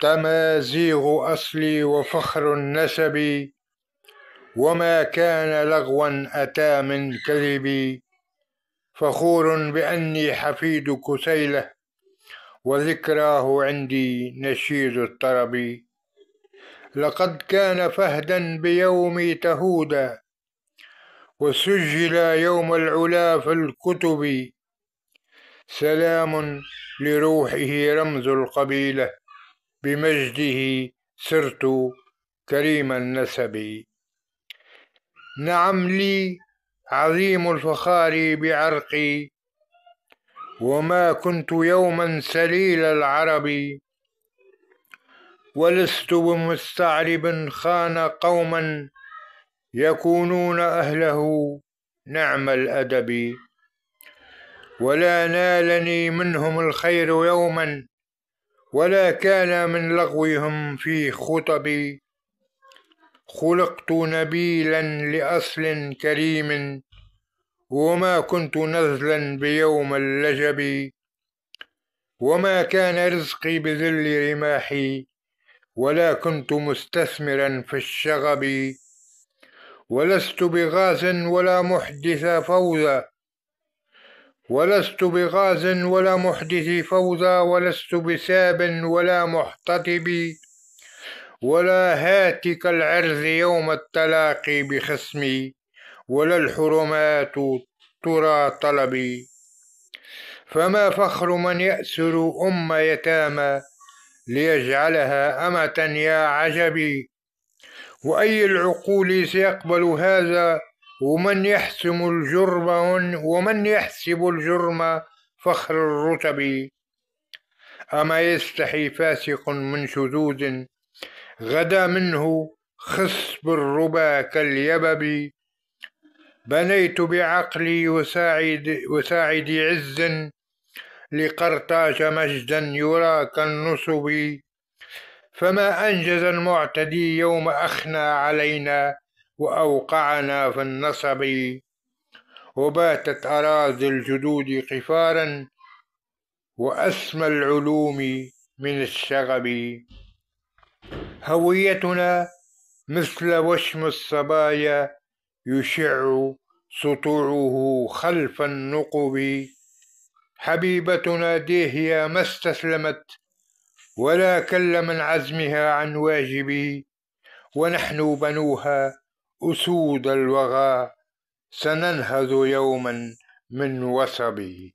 تمازيغ أصلي وفخر النسب، وما كان لغوا أتى من كذبي. فخور بأني حفيد كسيلة، وذكراه عندي نشيد الطرب. لقد كان فهدا بيوم تهودا، وسجل يوم العلا في الكتب. سلام لروحه رمز القبيلة، بمجده سرت كريم النسب. نعم لي عظيم الفخار بعرقي، وما كنت يوما سليل العرب. ولست بمستعرب خان قوما، يكونون أهله نعم الأدب. ولا نالني منهم الخير يوما، ولا كان من لغوهم في خطبي. خلقت نبيلا لأصل كريم، وما كنت نزلا بيوم اللجب. وما كان رزقي بذل رماحي، ولا كنت مستثمرا في الشغب. ولست بغاز ولا محدث فوضى، ولست بغاز ولا محدث فوضى. ولست بساب ولا محتطب، ولا هاتك العرض يوم التلاقي بخصمي، ولا الحرمات ترى طلبي. فما فخر من يأسر يتامى، ليجعلها أمة يا عجبي. وأي العقول سيقبل هذا، ومن يحسب الجرم فخر الرتب. أما يستحي فاسق من شذوذ، غدا منه خصب الربا كاليبب. بنيت بعقلي وساعد عز، لقرطاج مجدا يرى كالنصب. فما أنجز المعتدي يوم أخنى علينا، وأوقعنا في النصب. وباتت أراضي الجدود قفارا، وأسمى العلوم من الشغب. هويتنا مثل وشم الصبايا، يشع سطوعه خلف النقب. حبيبتنا ديهية ما استسلمت، ولا كل من عزمها عن واجبه. ونحن بنوها أسود الوغى، سننهض يوما من وصبه.